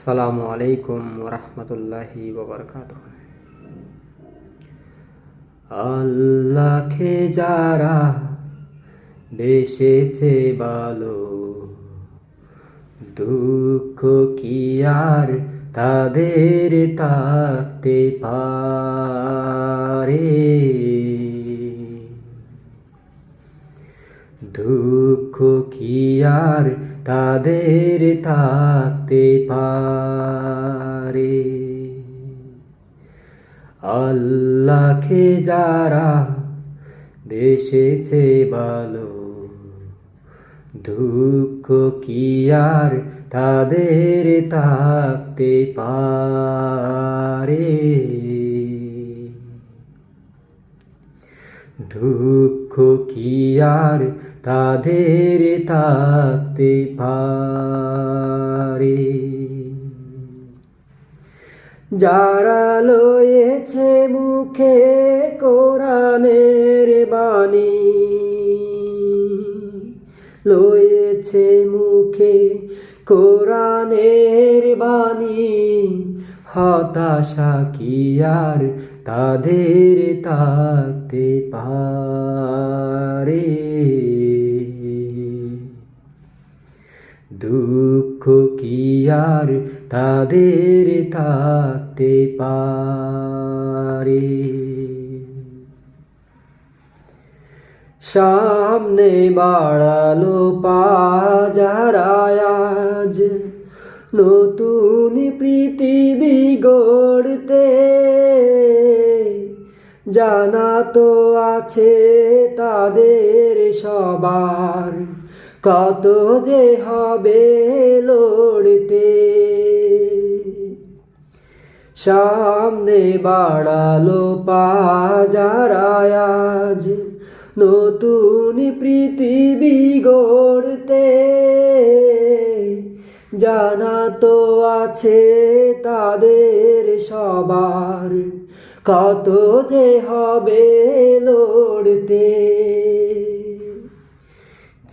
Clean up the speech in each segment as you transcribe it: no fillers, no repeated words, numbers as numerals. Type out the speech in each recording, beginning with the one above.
আসসালামু আলাইকুম ওরহমতুল্লাহি ওবরকাতুহ। আল্লাহকে যারা বেসেছে ভালো, দুঃখ কি আর তাদের থাকতে পারে? দুঃখ কি আর তাদের থাকতে পারে? আল্লাহকে যারা বেসেছে ভালো, দুঃখ কি আর তাদের থাকতে পারে? দুঃখ কি আর তাদের থাকতে পারে? যারা লয়েছে মুখে কোরআনের বাণী, লয়েছে মুখে কোরআনের বাণী, হতাশা কি আর তাদের থাকতে পারে? দুঃখ কি আর তাদের থাকতে পারে? সামনে বাড়ালো পা যারা আজ নতুন পৃথিবী গড়তে, জানা তো আছে তাদের সবার কত যে হবে লড়তে। সামনে বাড়ালো পা যারা আজ নতুন পৃথিবী গড়তে, জানা তো আছে তাদের সবার কত যে হবে লড়তে।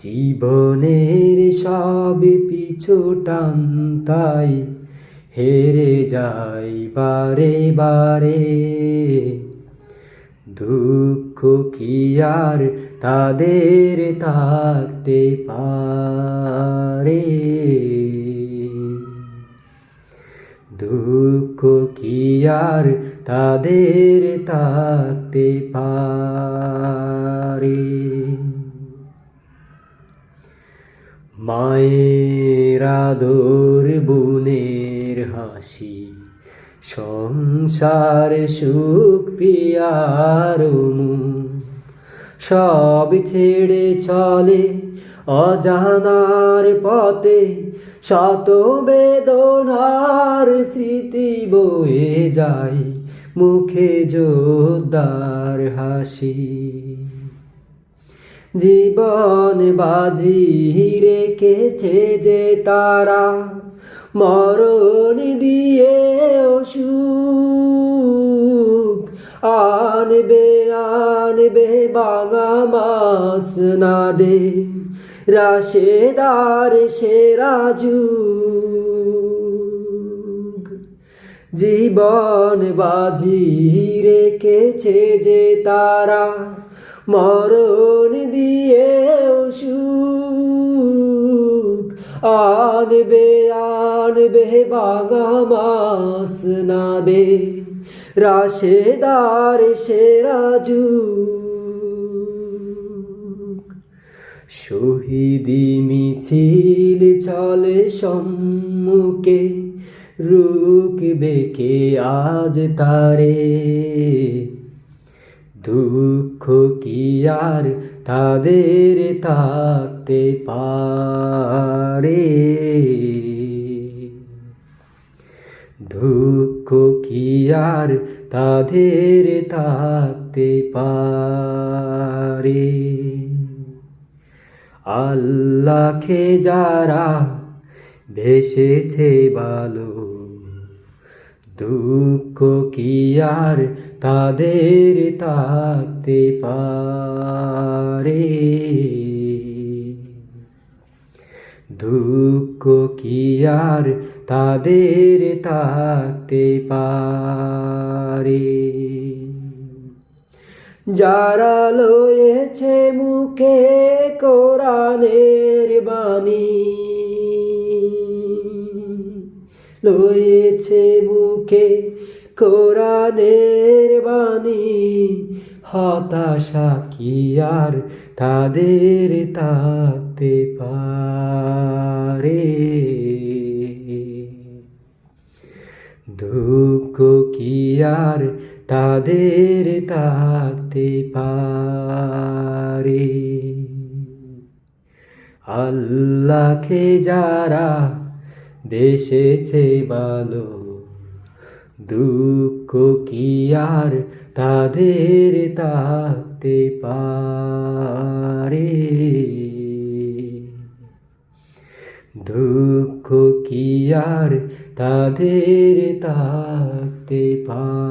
জীবনের সব পিছু টান তাই হেরে যাই বারে বারে, দুঃখ কি আর তাদের থাকতে পারে? দুঃখ কি আর তাদের থাকতে পারে? মায়ের আদর, বোনের হাসি, সংসার সুখ পিয়ার মুখ, সব ছেড়ে চলে অজানার পথে, শত বেদনার স্মৃতি বয়ে যায় মুখে জোরদার হাসি। জীবন বাজি রেখেছে যে তারা, মরণ দিয়ে সুখ আনবে আনবে বাঙা মাস না দে রাশেদার সেরা যুগ। জীবন বাজি রেখেছে যে তারা, মরণ দিয়ে সুখ আনবে আনবে বাঙা মাস না দে রাশেদার সেরা যুগ। শহীদি মিছিল চলে সম্মুখে, রুখবে কে আজ তারে? দুঃখ কি আর তাদের থাকতে পারে? দুঃখ কি আর তাদের থাকতে পারে? আল্লাহকে যারা বেসেছে ভালো, দুঃখ কি আর তাদের থাকতে পারে? দুঃখ কি আর তাদের থাকতে পারে যারা লয়েছে মুখে কোরআনের বাণী লয়েছে মুখে কোরআনের বাণী হতাশা কি আর তাদের থাকতে পারে দুঃখ কি আর তাদের থাকতে পারে আল্লাহকে যারা বেসেছে ভালো দুঃখ কি আর তাদের থাকতে পারে দুঃখ কি আর তাদের থাকতে পারে